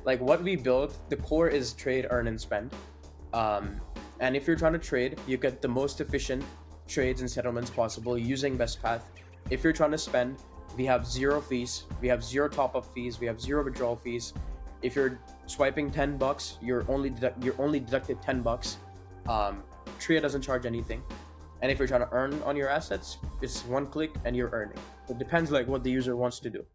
like what we build, the core is trade, earn, and spend. And if you're trying to trade, you get the most efficient trades and settlements possible using BestPath. If you're trying to spend, we have zero fees, we have zero top-up fees, we have zero withdrawal fees. If you're swiping $10, you're only deducted $10. TRIA doesn't charge anything. And if you're trying to earn on your assets, it's one click and you're earning. It depends like what the user wants to do.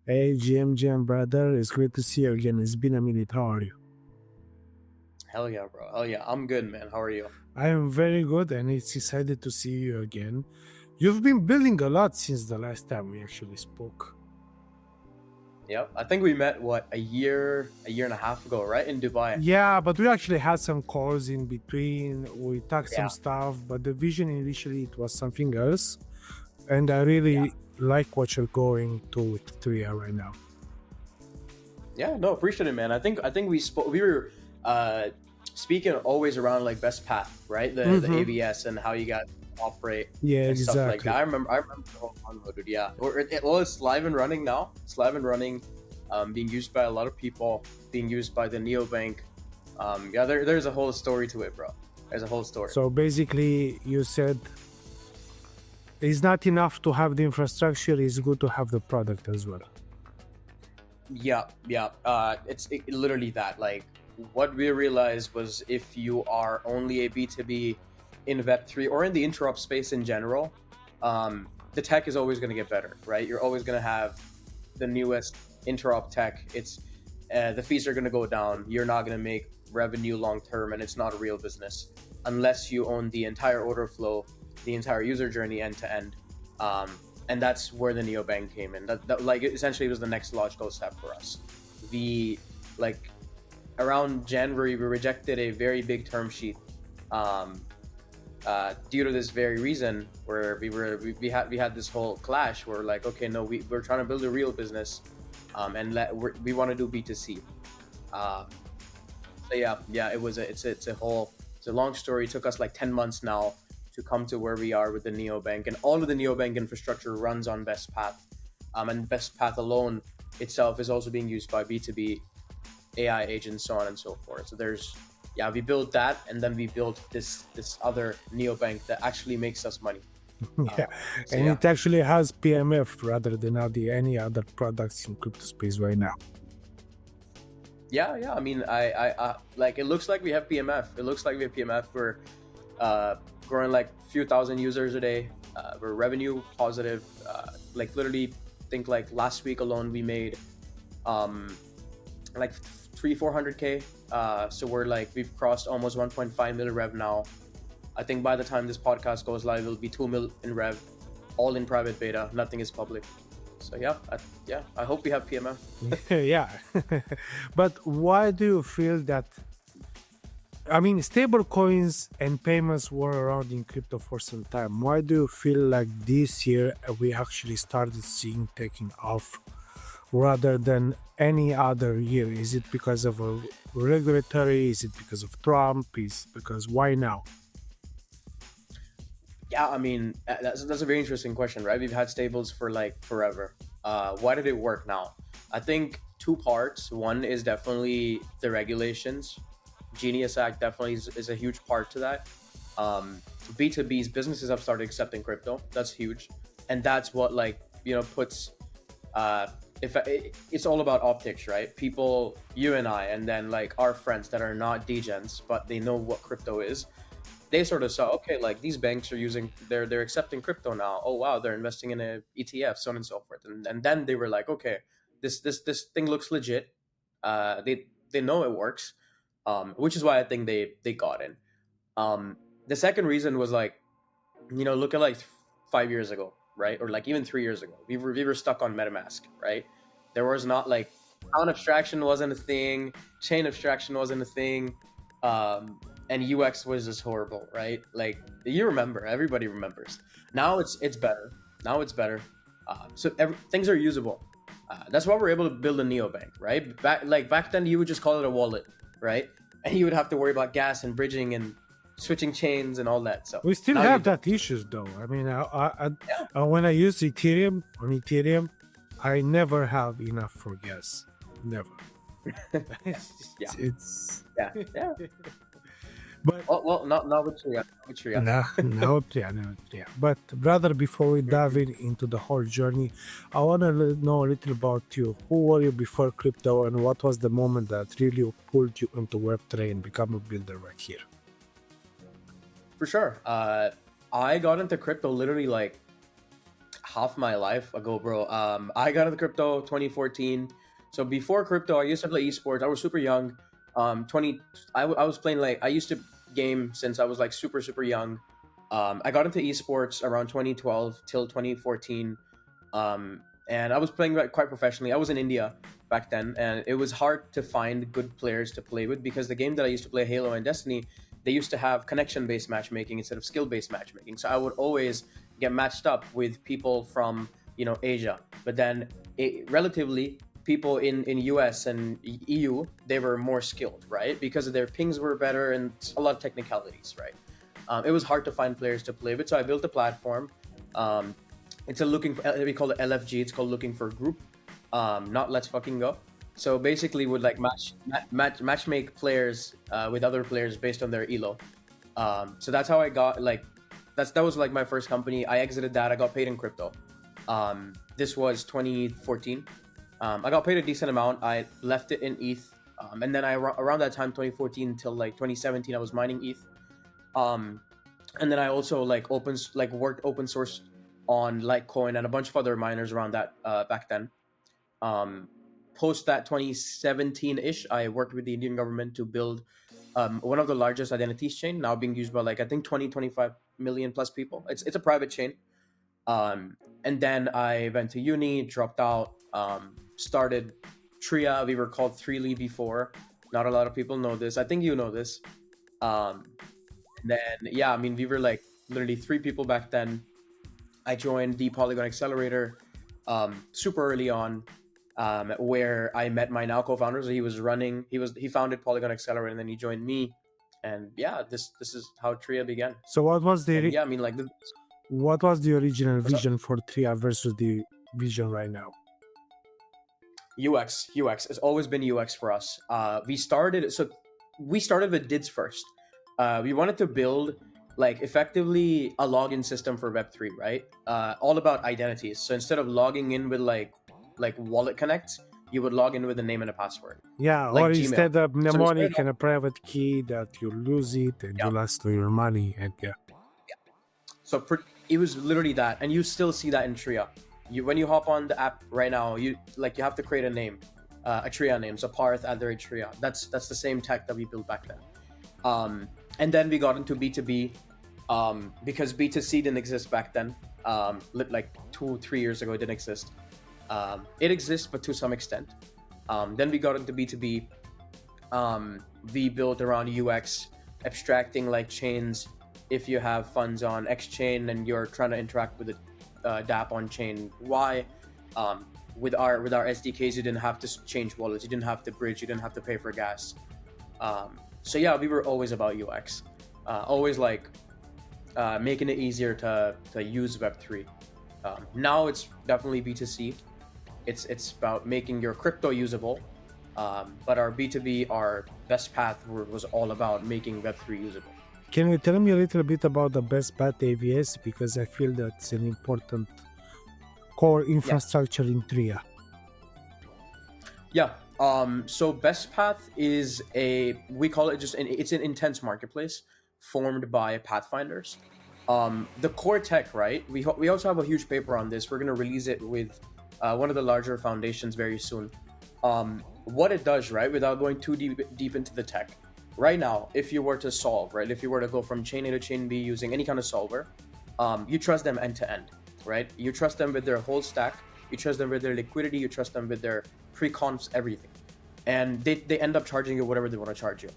Hey, GM brother, it's great to see you again. It's been a minute. How are you? Hell yeah, bro. Hell yeah. I'm good, man. How are you? I am very good, and it's excited to see you again. You've been building a lot since the last time we actually spoke. Yep. I think we met, a year and a half ago, right? In Dubai. Yeah, but we actually had some calls in between. We talked some Yeah. stuff, but the vision initially it was something else. And I really like what you're going to with TRIA right now. Yeah, no, appreciate it, man. I think we were speaking always around like BestPath, right? The ABS and how you got to operate and stuff like that. I remember the whole convo, dude. Yeah. It's live and running now. It's live and running, being used by a lot of people, being used by the Neobank. Yeah, there's a whole story to it, bro. There's a whole story. So basically you said it's not enough to have the infrastructure, it's good to have the product as well. Yeah. It's literally that. Like, what we realized was if you are only a B2B in Web3 or in the interop space in general, the tech is always going to get better, right? You're always going to have the newest interop tech. It's the fees are going to go down. You're not going to make revenue long term, and it's not a real business unless you own the entire order flow, the entire user journey end to end. And that's where the Neobank came in. That like essentially was the next logical step for us. We like around January we rejected a very big term sheet due to this very reason, where we had this whole clash where like, okay, no, we're trying to build a real business, and we want to do B2C. So yeah, it's a long story. It took us like 10 months now to come to where we are with the Neobank, and all of the Neobank infrastructure runs on BestPath, and BestPath alone itself is also being used by B2B AI agents, so on and so forth. So we built that, and then we built this other Neobank that actually makes us money. It actually has PMF rather than any other products in crypto space right now. Yeah. I mean, I like, it looks like we have PMF. We're growing like a few thousand users a day. We're revenue positive. Like literally, think like last week alone we made like 300-400K. So we've crossed almost 1.5 million rev now. I think by the time this podcast goes live, it'll be 2 million in rev, all in private beta. Nothing is public. So I hope we have PMF. Yeah. But why do you feel that? I mean, stable coins and payments were around in crypto for some time. Why do you feel like this year we actually started seeing taking off rather than any other year? Is it because of a regulatory? Is it because of Trump? Why now? Yeah, I mean, that's a very interesting question, right? We've had stables for like forever. Why did it work now? I think two parts. One is definitely the regulations. Genius Act definitely is a huge part to that. B2B's businesses have started accepting crypto. That's huge. And that's what puts, it's all about optics, right? People, you and I, and then like our friends that are not degens, but they know what crypto is. They sort of saw, okay, like these banks are they're accepting crypto now. Oh wow, they're investing in a ETF, so on and so forth. And then they were like, okay, this thing looks legit. They know it works, which is why I think they got in. The second reason was like, look at like 5 years ago, right, or like even 3 years ago, we were stuck on MetaMask, right? There was not like account abstraction wasn't a thing, chain abstraction wasn't a thing. And UX was just horrible, right? Like, you remember, everybody remembers. Now it's better. Things are usable. That's why we're able to build a neobank, right? Back then, you would just call it a wallet, right? And you would have to worry about gas and bridging and switching chains and all that. So We still now you have don't. that issues though. I mean, Yeah. when I use Ethereum, I never have enough for gas. Never. Yeah. It's Yeah. Yeah. but Well, not with TRIA. Not with TRIA. no, yeah. But brother, before we dive into the whole journey, I want to know a little about you. Who were you before crypto, and what was the moment that really pulled you into Web3 and become a builder right here? For sure. I got into crypto literally like half my life ago, bro. I got into crypto 2014. So before crypto, I used to play esports. I was super young. 20. I was playing like I used to game since I was like super young. I got into esports around 2012 till 2014. And I was playing like quite professionally. I was in India back then, and it was hard to find good players to play with because the game that I used to play, Halo and Destiny, they used to have connection-based matchmaking instead of skill-based matchmaking. So I would always get matched up with people from Asia, but then relatively people in US and EU, they were more skilled, right? Because their pings were better and a lot of technicalities, right? It was hard to find players to play with, so I built a platform. It's we call it LFG. It's called Looking for Group, not Let's Fucking Go. So basically, would like match make players with other players based on their elo. So that's how I got like that was like my first company. I exited that. I got paid in crypto. This was 2014. I got paid a decent amount. I left it in ETH, and then around that time, 2014 till like 2017, I was mining ETH. And then I also like worked open source on Litecoin and a bunch of other miners around that back then. Post that 2017-ish, I worked with the Indian government to build one of the largest identities chain, now being used by like I think 25 million plus people. It's a private chain. And then I went to uni, dropped out, started TRIA. We were called Threely before. Not a lot of people know this. I think you know this. Then yeah, I mean we were like literally 3 people back then. I joined the Polygon Accelerator super early on, where I met my now co-founder. So he founded Polygon Accelerator, and then he joined me. And yeah, this is how TRIA began. So what was the Yeah, I mean like what was the original vision for TRIA versus the vision right now? UX. It's always been UX for us. We started with DIDs first. We wanted to build like effectively a login system for Web3, right? All about identities. So instead of logging in with like Wallet Connect, you would log in with a name and a password. Yeah, like or Gmail. instead of So mnemonic and a private key that you lose it and you lost your money and yeah. So it was literally that, and you still see that in TRIA. When you hop on the app right now, you have to create a name, a TRIA name. So Parth @TRIA. That's the same tech that we built back then. And then we got into B2B, because B2C didn't exist back then. Like 2-3 years ago, it didn't exist. It exists, but to some extent. Then we got into B2B. We built around UX, abstracting like chains. If you have funds on X chain and you're trying to interact with a DApp on chain Y, with our SDKs, you didn't have to change wallets, you didn't have to bridge, you didn't have to pay for gas. So yeah, we were always about UX, always like making it easier to use Web3. Now it's definitely B2C. It's about making your crypto usable, but our B2B, our BestPath was all about making Web3 usable. Can you tell me a little bit about the BestPath AVS, because I feel that's an important core infrastructure in TRIA. Yeah. So BestPath is we call it it's an intense marketplace formed by pathfinders. The core tech, right? We also have a huge paper on this. We're going to release it with one of the larger foundations very soon. What it does, right, without going too deep into the tech, right now, if you were to solve, right, if you were to go from chain A to chain B using any kind of solver, you trust them end to end, right? You trust them with their whole stack. You trust them with their liquidity. You trust them with their pre-confs, everything. And they end up charging you whatever they want to charge you.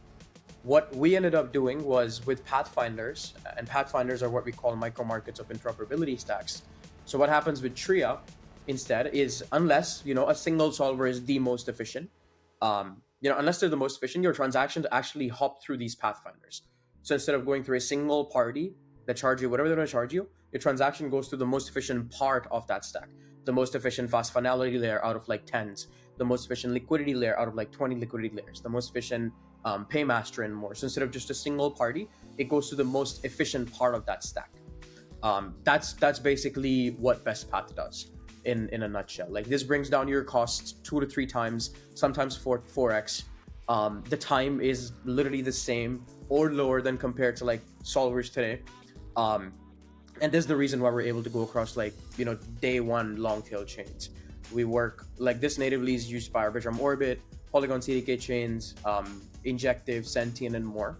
What we ended up doing was with pathfinders, and pathfinders are what we call micro markets of interoperability stacks. So what happens with TRIA, instead is, unless a single solver is the most efficient, unless they're the most efficient, your transactions actually hop through these pathfinders. So instead of going through a single party that charge you whatever they're going to charge you, your transaction goes through the most efficient part of that stack, the most efficient fast finality layer out of like tens, the most efficient liquidity layer out of like 20 liquidity layers, the most efficient paymaster and more. So instead of just a single party, it goes to the most efficient part of that stack. That's basically what BestPath does in a nutshell. Like, this brings down your costs 2 to 3 times, sometimes 4x. The time is literally the same or lower than compared to like solvers today. And this is the reason why we're able to go across like day one long tail chains. We work like this natively is used by Arbitrum Orbit, Polygon CDK chains, Injective, Sentient, and more.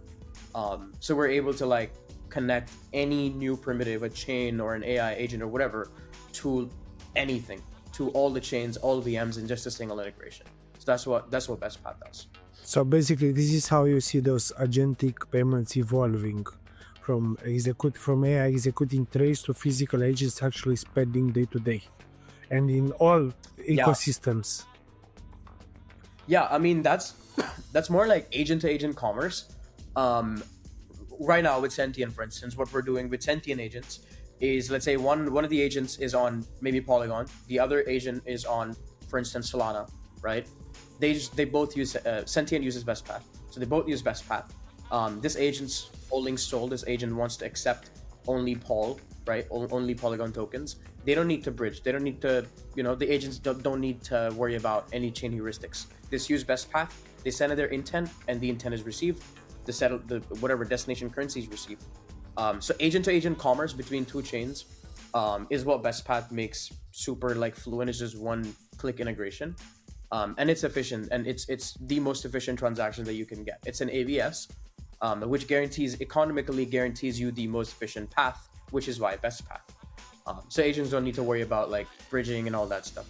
So we're able to like connect any new primitive, a chain or an AI agent or whatever, to anything, to all the chains, all the VMs in just a single integration. So that's what BestPath does. So basically, this is how you see those agentic payments evolving from AI executing trades to physical agents actually spending day to day, and in all ecosystems. Yeah, I mean that's more like agent to agent commerce. Right now with Sentient, for instance, what we're doing with Sentient agents is, let's say one of the agents is on maybe Polygon, the other agent is on, for instance, Solana, right? They both use Sentient uses BestPath, so they both use BestPath. This agent's holding SOL. This agent wants to accept only Pol, right? Only Polygon tokens. They don't need to bridge. They don't need to, the agents don't need to worry about any chain heuristics. Just use BestPath. They send their intent, and the intent is received. The whatever destination currency is received. So agent to agent commerce between two chains is what BestPath makes super like fluent. It's just one click integration. And it's efficient, and it's the most efficient transaction that you can get. It's an ABS, which economically guarantees you the most efficient path, which is why BestPath. So agents don't need to worry about like bridging and all that stuff.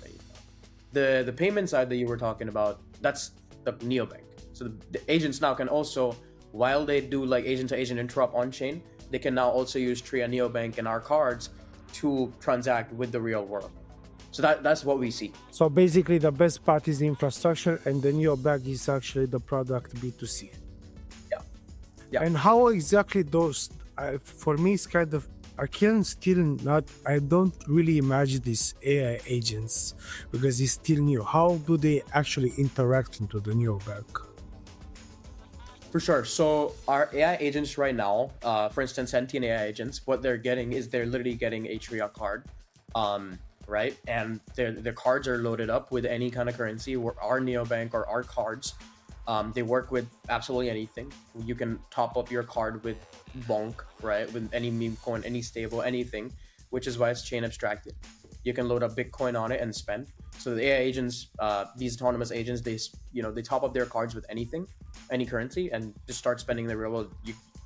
The payment side that you were talking about, that's the Neobank. So the agents now can also, while they do like agent to agent interop on chain, they can now also use TRIA Neobank and our cards to transact with the real world. So that's what we see. So basically, the BestPath is the infrastructure, and the Neobank is actually the product B2C. Yeah. And how exactly those? For me, it's kind of, I don't really imagine these AI agents because it's still new. How do they actually interact into the Neobank? For sure. So our AI agents right now, for instance, Sentient AI agents, what they're getting is they're literally getting a TRIA card. Right? And their cards are loaded up with any kind of currency, or our Neobank or our cards. They work with absolutely anything. You can top up your card with Bonk, right? With any meme coin, any stable, anything, which is why it's chain abstracted. You can load up Bitcoin on it and spend. So the AI agents, these autonomous agents, they top up their cards with anything, any currency, and just start spending the real world.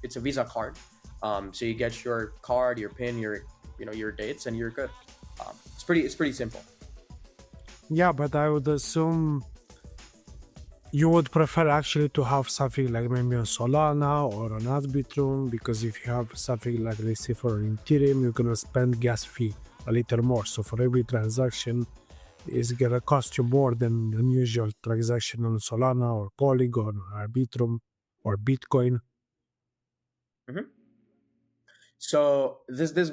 It's a Visa card. So you get your card, your PIN, your dates, and you're good. It's pretty simple. Yeah, but I would assume you would prefer actually to have something like maybe on Solana or on Arbitrum, because if you have something like, let's say, for Ethereum, you're gonna spend gas fee a little more. So for every transaction, it's gonna cost you more than an usual transaction on Solana or Polygon or Arbitrum or Bitcoin. Mm-hmm. So this is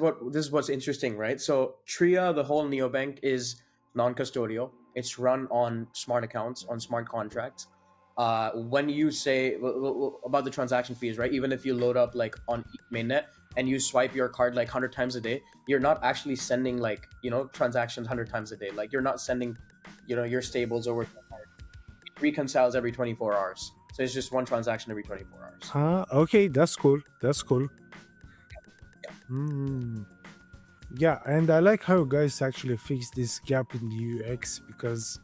what's interesting, right? So TRIA, the whole neobank, is non-custodial. It's run on smart accounts, on smart contracts. When you say about the transaction fees, right? Even if you load up like on mainnet and you swipe your card like 100 times a day, you're not actually sending like transactions 100 times a day. Like, you're not sending your stables over. It reconciles every 24 hours. So it's just one transaction every 24 hours. Okay, that's cool. Yeah, and I like how you guys actually fix this gap in the UX, because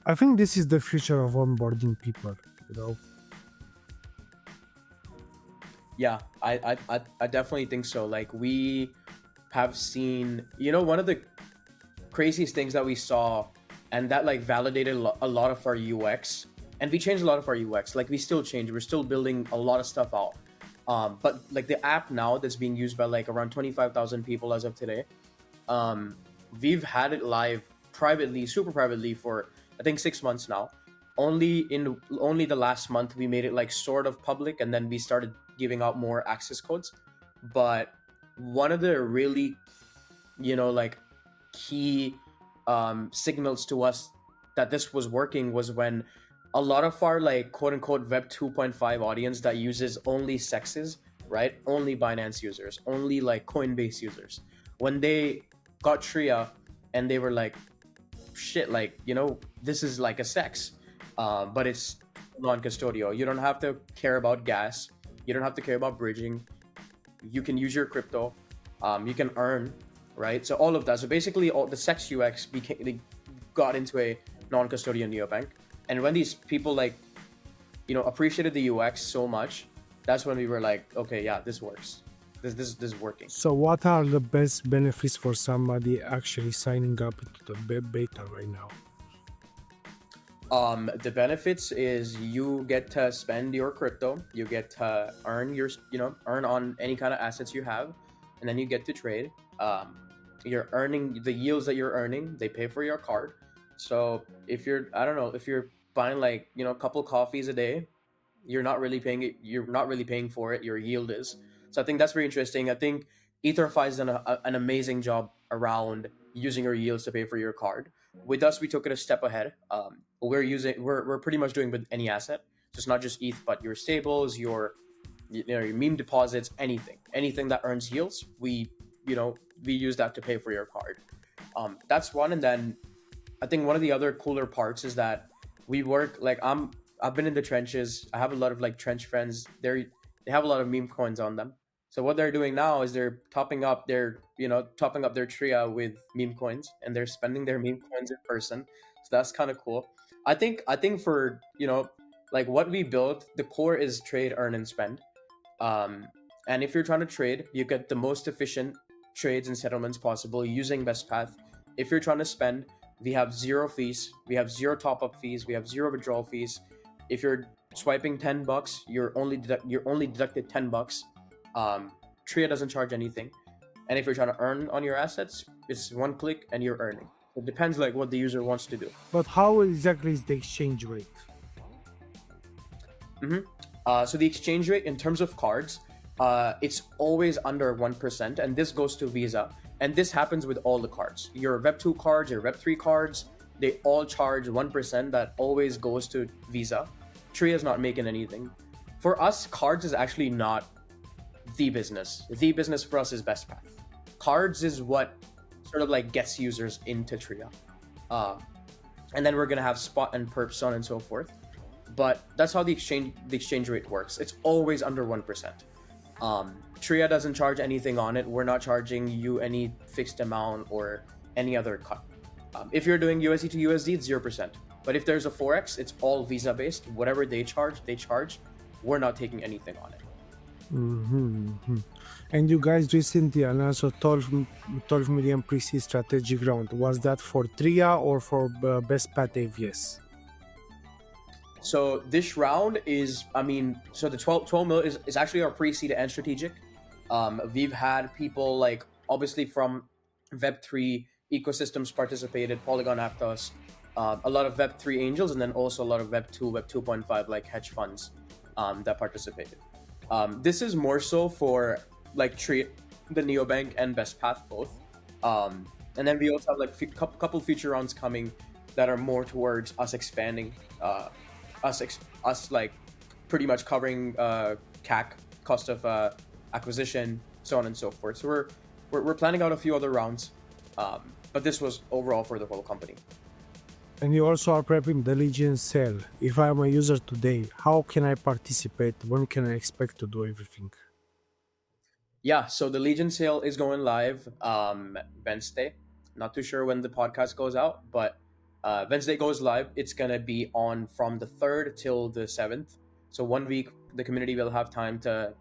I think this is the future of onboarding people, Yeah, I definitely think so. Like, we have seen, one of the craziest things that we saw, and that like validated a lot of our UX, and we changed a lot of our UX. Like, we still change. We're still building a lot of stuff out. But like the app now that's being used by like around 25,000 people as of today, we've had it live privately, super privately, for I think 6 months now. Only the last month we made it like sort of public, and then we started giving out more access codes. But one of the really, like key signals to us that this was working was when a lot of our like quote unquote Web 2.5 audience that uses only sexes, right? Only Binance users, only like Coinbase users, when they got TRIA and they were like, shit, like, this is like a sex, but it's non-custodial. You don't have to care about gas. You don't have to care about bridging. You can use your crypto. You can earn, right? So all of that. So basically, all the sex UX they got into a non-custodial neobank. And when these people like, appreciated the UX so much, that's when we were like, okay, yeah, this works. This is working. So what are the best benefits for somebody actually signing up to the beta right now? The benefits is you get to spend your crypto, you get to earn earn on any kind of assets you have, and then you get to trade. You're earning the yields that you're earning, they pay for your card. So if you're buying like, a couple coffees a day, you're not really paying for it, your yield is. So I think that's very interesting. I think EtherFi's done an amazing job around using your yields to pay for your card. With us, we took it a step ahead. We're pretty much doing with any asset. So it's not just ETH, but your stables, your meme deposits, anything that earns yields. We use that to pay for your card. That's one. And then I think one of the other cooler parts is that we work like I've been in the trenches. I have a lot of like trench friends. They have a lot of meme coins on them. So what they're doing now is they're topping up their TRIA with meme coins, and they're spending their meme coins in person. So that's kind of cool. I think for like what we built, the core is trade, earn, and spend. And if you're trying to trade, you get the most efficient trades and settlements possible using BestPath. If you're trying to spend, we have zero fees, we have zero top-up fees, we have zero withdrawal fees. If you're swiping $10, you're only deducted $10. TRIA doesn't charge anything. And if you're trying to earn on your assets, it's one click and you're earning. It depends like what the user wants to do. But how exactly is the exchange rate? So the exchange rate in terms of cards, it's always under 1%, and this goes to Visa. And this happens with all the cards. Your Web2 cards, your Web3 cards, they all charge 1%. That always goes to Visa. TRIA is not making anything. For us, cards is actually not the business. The business for us is BestPath. Cards is what sort of like gets users into TRIA. And then we're gonna have spot and perp, so on and so forth. But that's how the exchange rate works. It's always under 1%. TRIA doesn't charge anything on it. We're not charging you any fixed amount or any other cut. If you're doing USD to USD, it's 0%. But if there's a Forex, it's all Visa based. Whatever they charge. We're not taking anything on it. And you guys recently announced a 12 million pre-seed strategic round. Was that for TRIA or for BestPath AVS? So this round is, so the 12 mil is actually our pre-seed and strategic. We've had people like obviously from Web3 ecosystems participated, Polygon Aptos, a lot of Web3 angels, and then also a lot of Web2, Web 2.5 like hedge funds that participated. This is more so for like TRIA, the Neobank, and BestPath both. And then we also have like couple future rounds coming that are more towards us expanding, us like pretty much covering CAC, cost of acquisition, so on and so forth. So we're planning out a few other rounds, but this was overall for the whole company. And you also are prepping the Legion sale. If I'm a user today, how can I participate? When can I expect to do everything? Yeah, so the Legion sale is going live Wednesday. Not too sure when the podcast goes out, but Wednesday goes live. It's gonna be on from the 3rd till the 7th. So 1 week, the community will have time to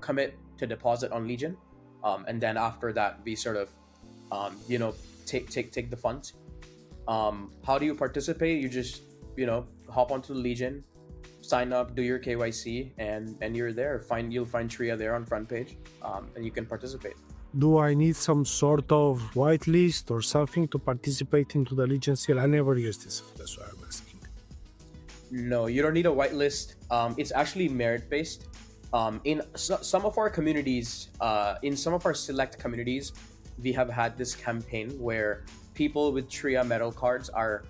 commit to deposit on Legion, and then after that, we sort of take the funds. How do you participate? You just hop onto the Legion, sign up, do your KYC, and you're there. You'll find TRIA there on front page, and you can participate. Do I need some sort of whitelist or something to participate into the Legion sale? I never used this. That's why I'm asking. No, you don't need a whitelist. It's actually merit based. Some of our communities, in some of our select communities, we have had this campaign where people with TRIA metal cards are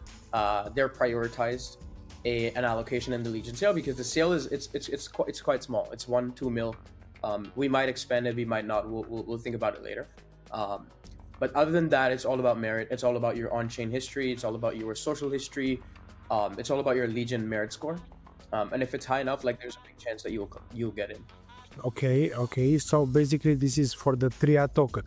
they're prioritized an allocation in the Legion sale because the sale is it's quite small. It's 1-2 mil. We might expand it, we might not. We'll think about it later. Um, but other than that, it's all about merit. It's all about your on-chain history. It's all about your social history. It's all about your Legion merit score. And if it's high enough, like there's a big chance that you'll get in. Okay. So basically, this is for the TRIA token.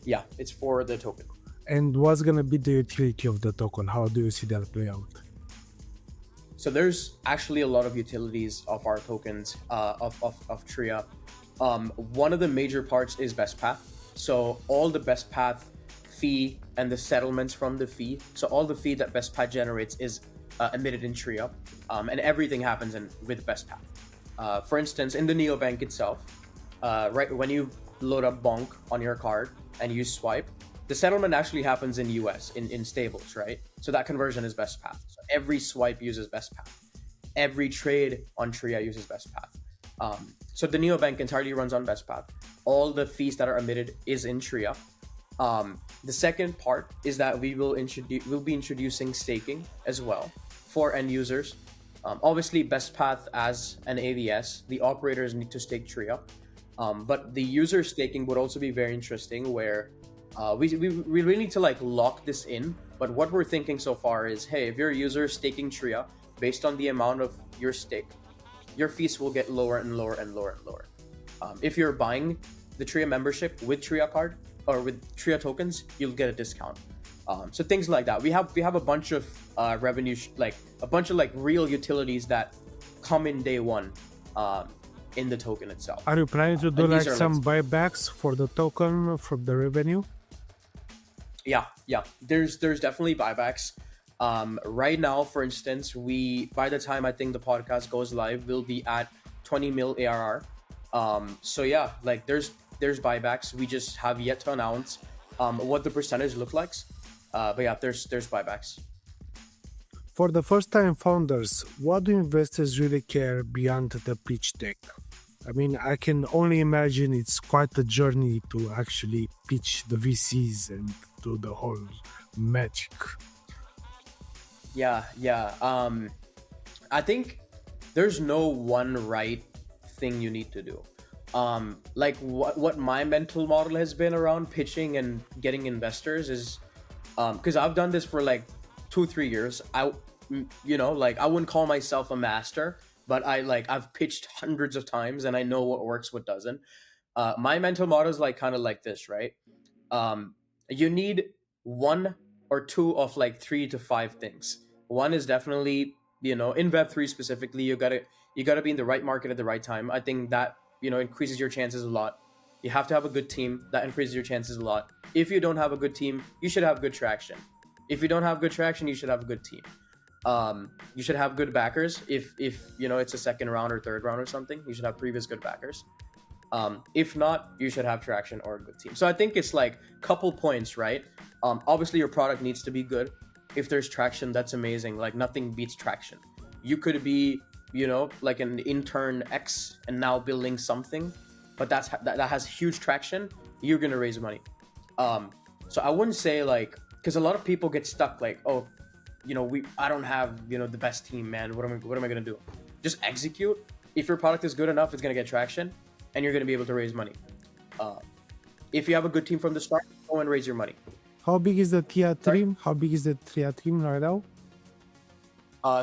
Yeah, it's for the token. And what's gonna be the utility of the token? How do you see that play out? So there's actually a lot of utilities of our tokens of TRIA. One of the major parts is BestPath. So all the BestPath fee and the settlements from the fee. So all the fee that BestPath generates is emitted in TRIA, and everything happens with BestPath. For instance, in the Neobank itself, right when you load up Bonk on your card and you swipe, the settlement actually happens in US in stables, right? So that conversion is BestPath. So every swipe uses BestPath. Every trade on TRIA uses BestPath. So the Neobank entirely runs on BestPath. All the fees that are emitted is in TRIA. The second part is that we'll be introducing staking as well for end users. Obviously, BestPath as an AVS, the operators need to stake TRIA, but the user staking would also be very interesting. Where we really need to like lock this in. But what we're thinking so far is, hey, if you're a user staking TRIA, based on the amount of your stake, your fees will get lower and lower and lower and lower. If you're buying the TRIA membership with TRIA card or with TRIA tokens, you'll get a discount. So things like that. We have a bunch of revenue, like a bunch of like real utilities that come in day one in the token itself. Are you planning to do like some like, buybacks for the token from the revenue? Yeah. There's definitely buybacks. Right now, for instance, by the time I think the podcast goes live, we'll be at 20 mil ARR. So yeah, like there's buybacks. We just have yet to announce what the percentage look like. But yeah, there's buybacks. For the first-time founders, what do investors really care beyond the pitch deck? I mean, I can only imagine it's quite a journey to actually pitch the VCs and do the whole magic. Yeah. I think there's no one right thing you need to do. Like what my mental model has been around pitching and getting investors is, because I've done this for like 2-3 years. I wouldn't call myself a master, but I've pitched hundreds of times and I know what works, what doesn't. My mental model is like kind of like this, right? You need one or two of like 3 to 5 things. One is definitely, in Web3 specifically, you gotta be in the right market at the right time. I think that increases your chances a lot. You have to have a good team. That increases your chances a lot. If you don't have a good team, you should have good traction. If you don't have good traction, you should have a good team. You should have good backers. If it's a second round or third round or something, you should have previous good backers. If not, you should have traction or a good team. So I think it's like couple points, right? Obviously your product needs to be good. If there's traction, that's amazing. Like nothing beats traction. You could be, like an intern X and now building something, but that has huge traction. You're gonna raise money. So I wouldn't say like, because a lot of people get stuck like, oh, I don't have the best team, man. What am I gonna do? Just execute. If your product is good enough, it's gonna get traction, and you're gonna be able to raise money. If you have a good team from the start, go and raise your money. How big is the TRIA team? How big is the TRIA team right now?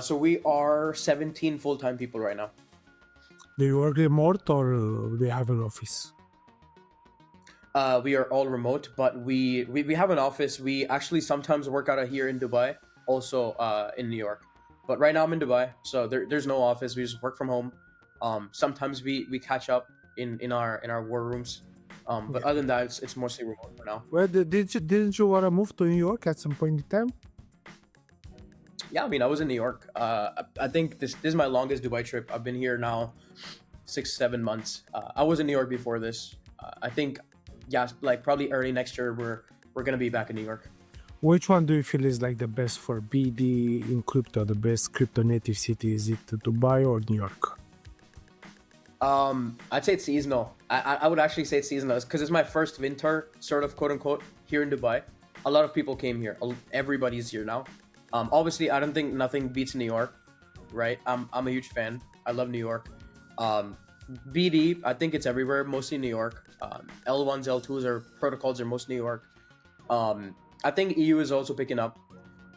So we are 17 full-time people right now. Do you work remote or do you have an office? We are all remote, but we have an office. We actually sometimes work out of here in Dubai, also in New York. But right now I'm in Dubai, so there's no office. We just work from home. Sometimes we catch up in our war rooms. But other than that, it's mostly remote for now. Well, didn't you want to move to New York at some point in time? Yeah, I mean, I was in New York. I think this is my longest Dubai trip. I've been here now 6-7 months. I was in New York before this. I think, yeah, like probably early next year we're gonna be back in New York. Which one do you feel is like the best for BD in crypto, the best crypto native city? Is it Dubai or New York? I'd say it's seasonal. I would actually say it's seasonal because it's my first winter, sort of, quote unquote, here in Dubai. A lot of people came here. Everybody's here now. Obviously, I don't think nothing beats New York, right? I'm a huge fan. I love New York. BD, I think it's everywhere, mostly New York. L1s, L2s, or protocols are most New York. I think EU is also picking up,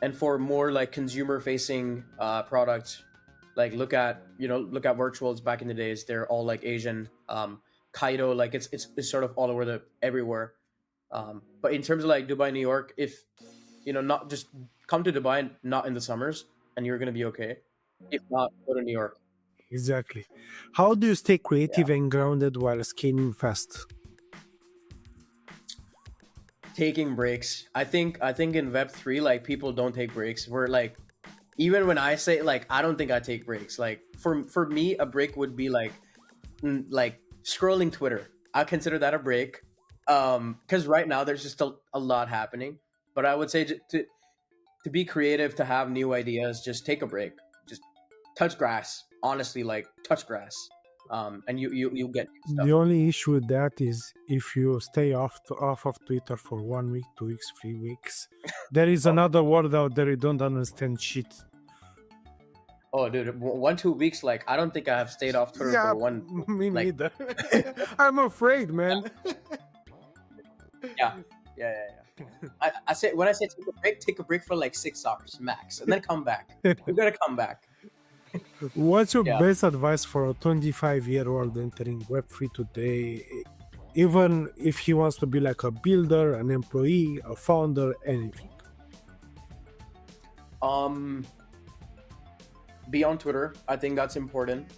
and for more like consumer-facing products, like look at virtuals back in the days. They're all like Asian. Kaido, like it's sort of all over everywhere. But in terms of like Dubai, New York, if not, just come to Dubai, not in the summers, and you're gonna be okay. If not, go to New York. Exactly. How do you stay Yeah. creative and grounded while scaling fast? Taking breaks. I think in Web3, like, people don't take breaks. We're like, even when I say, like, I don't think I take breaks. Like, for me, a break would be like scrolling Twitter. I consider that a break. Because right now there's just a lot happening. But I would say to be creative, to have new ideas, just take a break. Just touch grass. Honestly, like, touch grass. And you get new stuff. The only issue with that is if you stay off of Twitter for 1 week, 2 weeks, 3 weeks, there is another world out there you don't understand shit. Oh, dude, 1-2 weeks. Like, I don't think I have stayed off Twitter for one. Me Like, neither. I'm afraid, man. yeah. I say, when I say take a break for like 6 hours max, and then come back. You gotta come back. What's your Yeah. best advice for a 25-year-old entering Web3 today? Even if he wants to be like a builder, an employee, a founder, anything. Be on Twitter. I think that's important.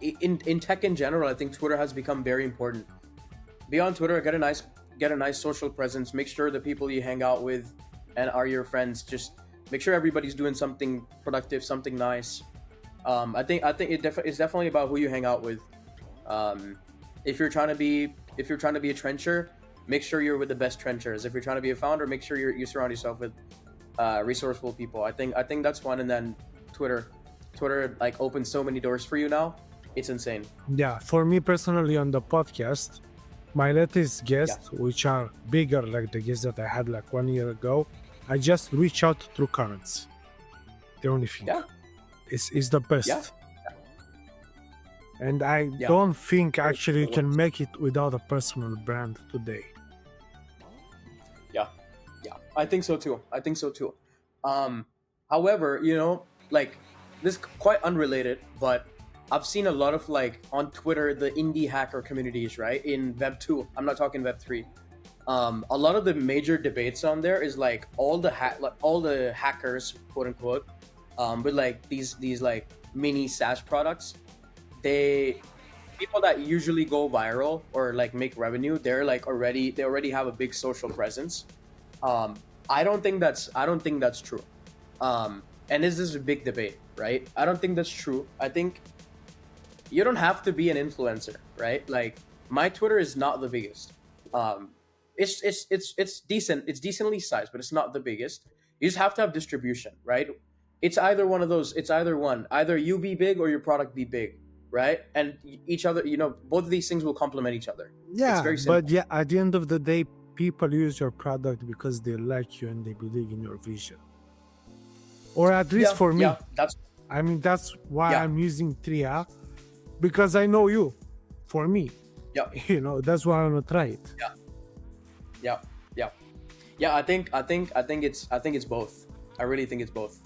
In tech in general, I think Twitter has become very important. Be on Twitter. Get a nice social presence. Make sure the people you hang out with and are your friends, just make sure everybody's doing something productive, something nice. I think it's definitely about who you hang out with. If you're trying to be a trencher, make sure you're with the best trenchers. If you're trying to be a founder, make sure you surround yourself with resourceful people. I think that's one. And then Twitter, like, opens so many doors for you now. It's insane. Yeah, for me personally on the podcast, my latest guests, which are bigger like the guests that I had like 1 year ago, I just reach out through currents. The only thing. Yeah. It's the best. Yeah. And I don't think actually you can make it without a personal brand today. Yeah. I think so too. However, like, this is quite unrelated, but I've seen a lot of, like, on Twitter, the indie hacker communities, right? In Web 2. I'm not talking Web 3. A lot of the major debates on there is like all the hackers, quote unquote, with like these like mini SaaS products. People that usually go viral or like make revenue, they already have a big social presence. I don't think that's true. And this is a big debate, right? I don't think that's true. I think you don't have to be an influencer, right? Like, my Twitter is not the biggest. It's decent. It's decently sized, but it's not the biggest. You just have to have distribution, right? It's either one of those. It's either one. Either you be big or your product be big, right? And each other, both of these things will complement each other. Yeah, it's very simple. but at the end of the day, people use your product because they like you and they believe in your vision. Or at least for me. Yeah, that's why I'm using TRIA, because I know you. For me. Yeah. That's why I'm gonna try it. Yeah. I think it's both. I really think it's both.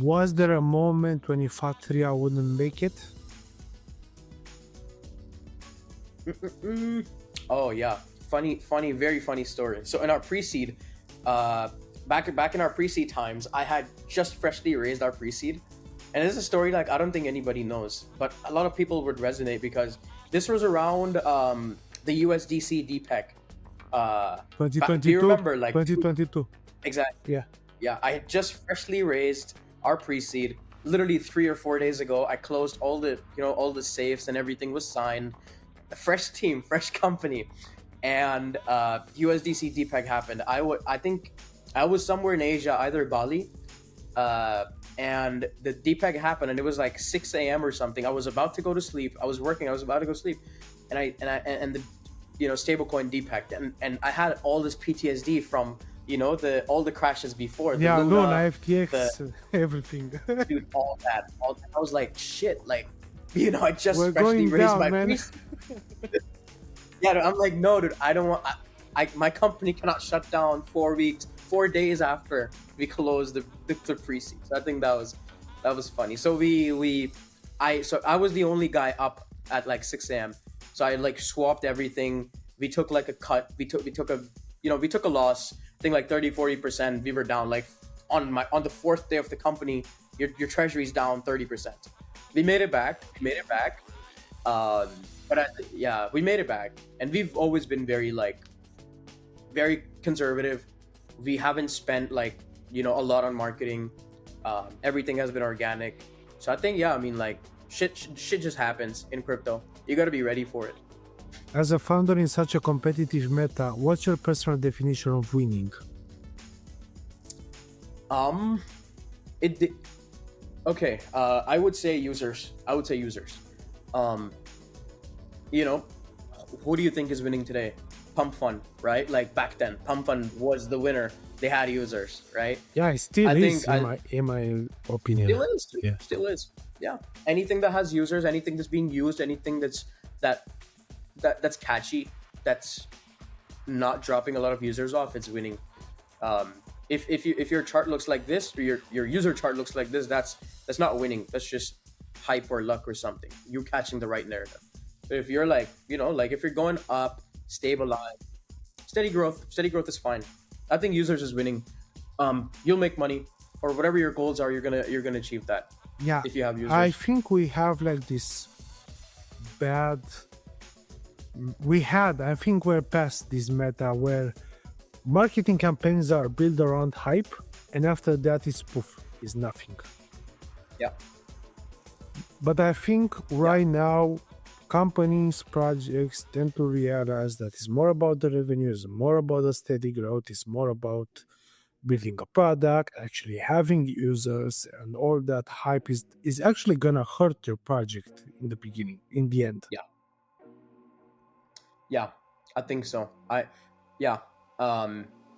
Was there a moment when you thought TRIA wouldn't make it? Oh yeah, funny, very funny story. So in our pre-seed, back in our pre-seed times, I had just freshly raised our pre-seed, and this is a story like I don't think anybody knows, but a lot of people would resonate because this was around the USDC DPEC. 2022. Do you remember, like 2022? Exactly. Yeah. Yeah, I had just freshly raised our pre-seed. Literally 3 or 4 days ago, I closed all the safes and everything was signed. fresh team, fresh company, and USDC DPEG happened. I think I was somewhere in Asia, either Bali, uh, and the DPEG happened, and it was like 6 a.m. or something. I was about to go to sleep. I was working. I was about to go to sleep, and the stablecoin DPEG, and I had all this PTSD from all the crashes before. The Yeah, Luna, Luna, FTX, everything. dude, all that. I was like, shit, like, I just We're freshly going raised down, my man. pre-seed. Yeah, dude, I'm like, no, dude, I don't want. My company cannot shut down 4 days after we closed the pre-seed. So I think that was funny. So I was the only guy up at like 6 a.m. So I like swapped everything. We took like a cut. We took a loss. I think like 30-40%. We were down like on the fourth day of the company. Your treasury's down 30%. We made it back. We made it back, and we've always been very conservative. We haven't spent a lot on marketing. Everything has been organic. So I think shit just happens in crypto. You got to be ready for it. As a founder in such a competitive meta, what's your personal definition of winning? Okay. I would say users. Who do you think is winning today? Pump Fund, right? Like back then, Pump Fund was the winner. They had users, right? Yeah, it still is, in my opinion. Still is. Yeah. Anything that has users, anything that's being used, anything that's catchy, that's not dropping a lot of users off, it's winning. If your chart looks like this, or your user chart looks like this, that's not winning. That's just hype or luck or something. You're catching the right narrative. But if you're if you're going up, stabilize, steady growth is fine. I think users is winning. You'll make money, or whatever your goals are, you're gonna achieve that. Yeah, if you have users. I think we have like this bad. I think we're past this meta where marketing campaigns are built around hype, and after that is poof, is nothing. Yeah. But I think right now, companies, projects tend to realize that it's more about the revenues, more about the steady growth, it's more about building a product, actually having users, and all that hype is actually gonna hurt your project in the beginning, in the end. Yeah, I think so.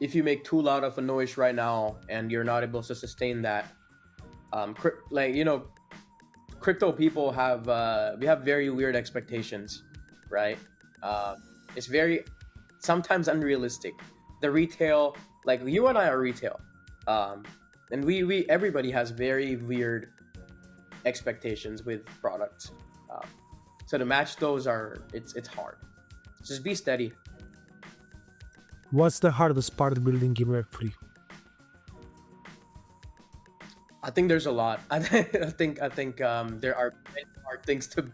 If you make too loud of a noise right now and you're not able to sustain that, crypto people we have very weird expectations, right? It's very sometimes unrealistic. The retail, like you and I are retail, and we everybody has very weird expectations with products. So to match those it's hard. Just be steady. What's the hardest part of building in Web3? I think there's a lot. I think there are many hard things to,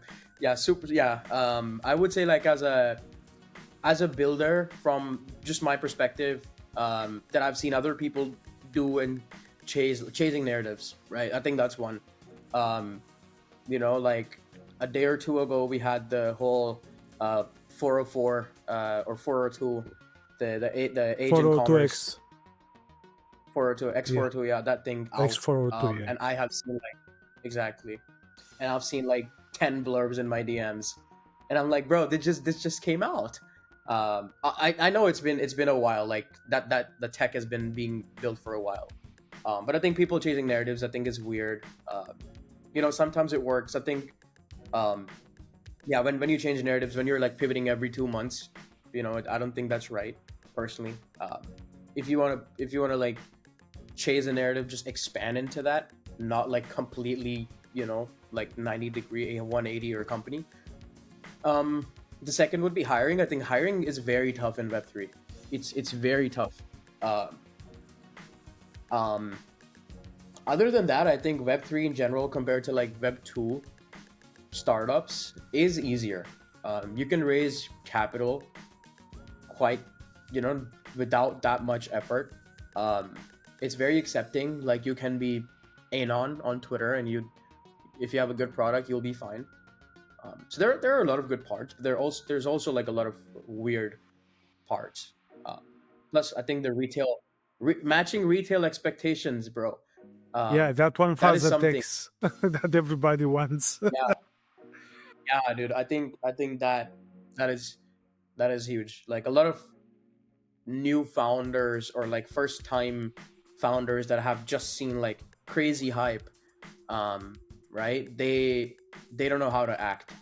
I would say like as a builder, from just my perspective, that I've seen other people do and chasing narratives, right? I think that's one. Like a day or two ago, we had the whole 404 or 402, the agent 402X. commerce. 402 X402, yeah, that thing out. X402, yeah. And I have seen exactly, and I've seen 10 blurbs in my DMs, and I'm like, bro, this just came out. I know it's been a while, like that the tech has been being built for a while, but I think people chasing narratives, I think is weird. Sometimes it works. I think, when you change narratives, when you're pivoting every 2 months, I don't think that's right, personally. If you wanna chase a narrative, just expand into that, not completely 90-degree 180 or company. The second would be hiring. I think hiring is very tough in Web3. It's very tough. Other than that, I think Web3 in general compared to Web2 startups is easier. You can raise capital quite without that much effort. It's very accepting. You can be anon on Twitter, and if you have a good product, you'll be fine. So there are a lot of good parts, but there's also like a lot of weird parts. Uh, Plus, I think the matching retail expectations, bro. Yeah, that one That is fuzzer something. text that everybody wants. Yeah, yeah, dude. I think that is huge. Like a lot of new founders or like first time founders that have just seen like crazy hype, um, right? They don't know how to act,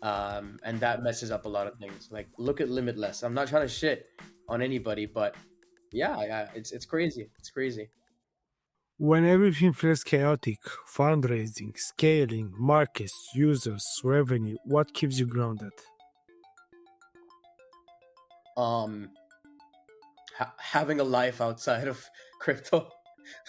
and that messes up a lot of things. Like look at Limitless. I'm not trying to shit on anybody, but yeah, it's crazy. It's crazy. When everything feels chaotic, fundraising, scaling, markets, users, revenue, what keeps you grounded? Um, Having a life outside of crypto.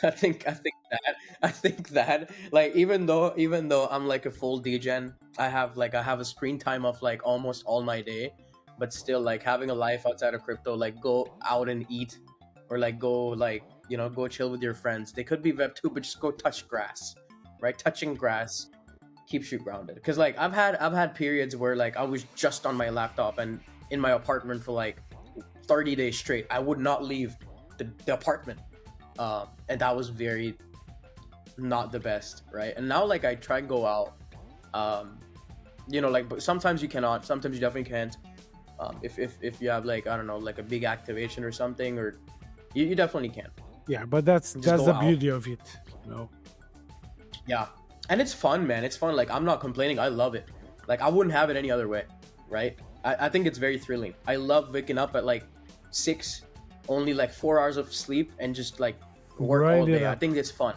I think that like even though I'm like a full degen, I have a screen time of like almost all my day, but still like having a life outside of crypto, like go out and eat, or like go like go chill with your friends. They could be Web 2, but just go touch grass, right? Touching grass keeps you grounded. Because like I've had periods where like I was just on my laptop and in my apartment for like 30 days straight. I would not leave the apartment, and that was very not the best, right? And now like I try and go out, um, like but sometimes you cannot, sometimes you definitely can't. If you have like I don't know like a big activation or something, or you definitely can Yeah, but that's just that's go the out. beauty of it, you know. Yeah, and it's fun, man. It's fun. Like I'm not complaining. I love it. Like I wouldn't have it any other way, right? I think it's very thrilling. I love waking up at like 6, only like 4 hours of sleep, and just like work all Grind it day. I up. think it's fun.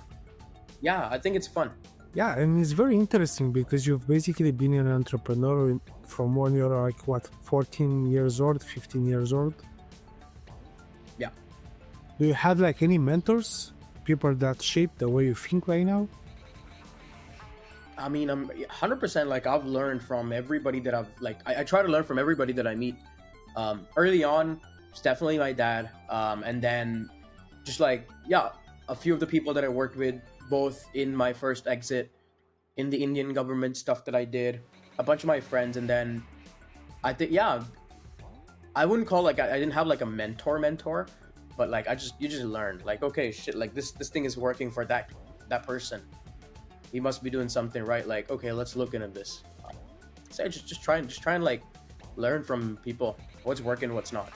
Yeah, I think it's fun. Yeah, and it's very interesting because you've basically been an entrepreneur from when you're like what, 14 years old, 15 years old. Yeah. Do you have like any mentors, people that shape the way you think right now? I mean, I'm 100% like I've learned from everybody that I try to learn from everybody that I meet. Early on, it's definitely my dad. And then just like, yeah, a few of the people that I worked with, both in my first exit, in the Indian government stuff that I did, a bunch of my friends. And then I think, yeah, I wouldn't call like, I didn't have like a mentor, but like, you just learned like, okay, shit, like this thing is working for that person. He must be doing something right. Like, okay, let's look into this. So just try and like learn from people what's working, what's not.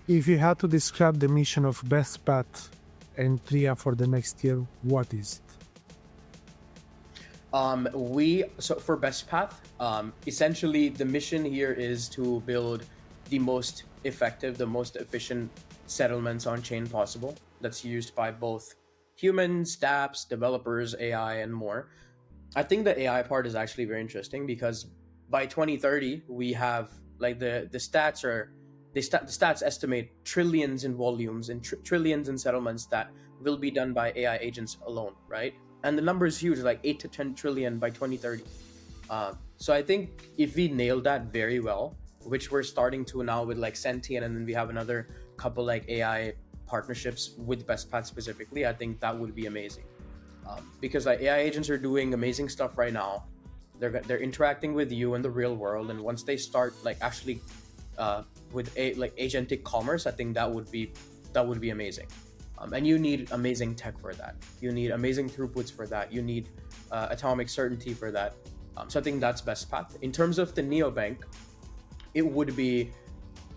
If you had to describe the mission of BestPath and TRIA for the next year, what is it? We so for BestPath, essentially the mission here is to build the most effective, the most efficient settlements on chain possible. That's used by both humans, dApps, developers, AI, and more. I think the AI part is actually very interesting because by 2030 we have like the stats are the stats estimate trillions in volumes and trillions in settlements that will be done by AI agents alone, right? And the number is huge, like 8 to 10 trillion by 2030. So I think if we nail that very well, which we're starting to now with like Sentient, and then we have another couple like AI partnerships with BestPath specifically, I think that would be amazing. Because like AI agents are doing amazing stuff right now. They're interacting with you in the real world, and once they start like actually with like agentic commerce, I think that would be amazing. And you need amazing tech for that. You need amazing throughputs for that. You need atomic certainty for that. So I think that's BestPath. In terms of the neobank, it would be,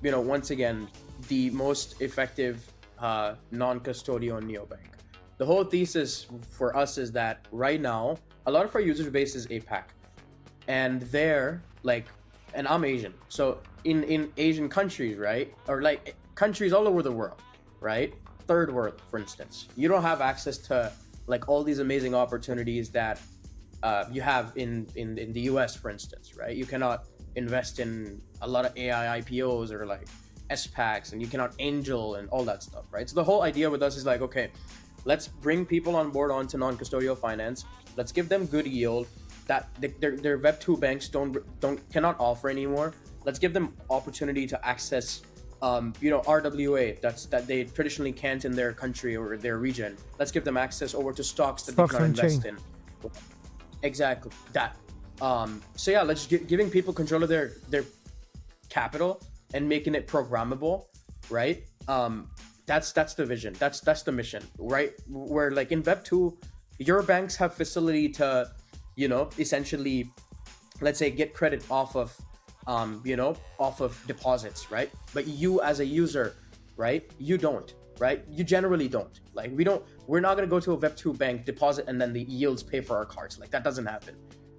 once again, the most effective non-custodial neobank. The whole thesis for us is that right now, a lot of our user base is APAC, and they're like, and I'm Asian, so in Asian countries, right, or like countries all over the world, right, third world, for instance, you don't have access to like all these amazing opportunities that you have in the US, for instance, right? You cannot invest in a lot of AI IPOs or like SPACs, and you cannot angel and all that stuff, right? So the whole idea with us is like, okay, let's bring people on board onto non-custodial finance. Let's give them good yield that their Web 2 banks cannot offer anymore. Let's give them opportunity to access RWA that they traditionally can't in their country or their region. Let's give them access over to stocks that they Stocks cannot on chain. invest in. Exactly that. So yeah, let's giving people control of their capital and making it programmable, right? That's the vision. That's the mission, right? Where like in Web 2, your banks have facility to, essentially, let's say, get credit off of off of deposits, right? But you as a user, right, you don't, right? You generally don't. Like we're not going to go to a Web2 bank, deposit, and then the yields pay for our cards. Like that doesn't happen.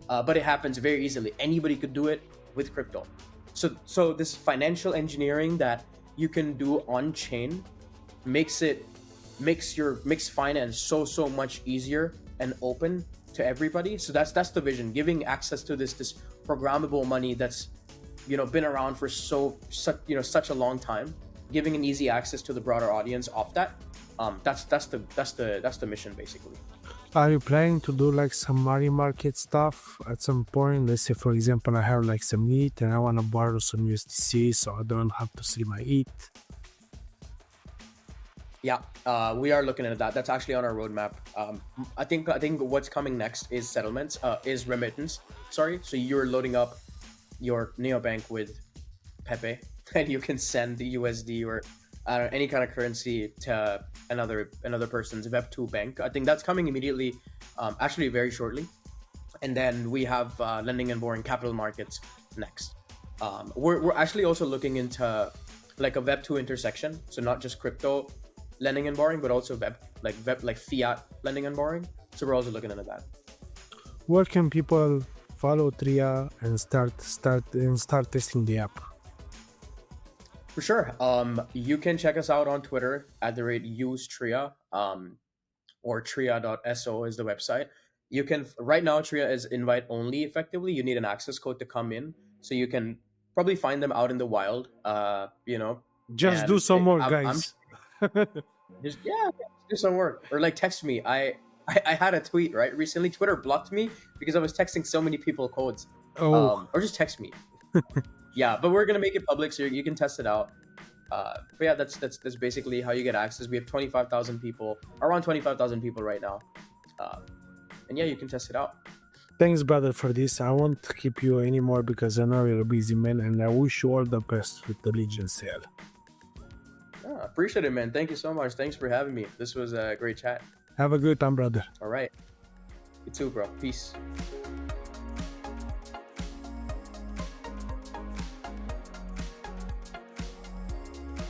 But it happens very easily. Anybody could do it with crypto. So this financial engineering that you can do on chain makes finance so much easier and open to everybody. So that's the vision, giving access to this programmable money that's been around for such a long time, giving an easy access to the broader audience off that. That's the mission basically. Are you planning to do like some money market stuff at some point? Let's say, for example, I have like some ETH and I want to borrow some USDC so I don't have to sell my ETH. Yeah, we are looking at that. That's actually on our roadmap. I think what's coming next is settlements, is remittance. Sorry, so you're loading up your neobank with Pepe, and you can send the USD or any kind of currency to another person's Web2 bank. I think that's coming immediately, actually very shortly. And then we have lending and borrowing capital markets next. We're actually also looking into like a Web2 intersection, so not just crypto lending and borrowing, but also like fiat lending and borrowing. So we're also looking into that. Where can people follow TRIA and start testing the app? For sure. You can check us out on Twitter at @useTRIA, or tria.so is the website. You can right now TRIA is invite only. Effectively, you need an access code to come in, so you can probably find them out in the wild. Just do some more, guys. Just do some work, or like text me. I had a tweet right recently. Twitter blocked me because I was texting so many people codes. Or just text me. Yeah, but we're gonna make it public so you can test it out. But yeah, that's basically how you get access. We have 25,000 people, around 25,000 people right now, and yeah, you can test it out. Thanks, brother, for this. I won't keep you anymore because I know you're a busy man, and I wish you all the best with the Legion sale. Appreciate it, man. Thank you so much. Thanks for having me. This was a great chat. Have a good time, brother. All right. You too, bro. Peace.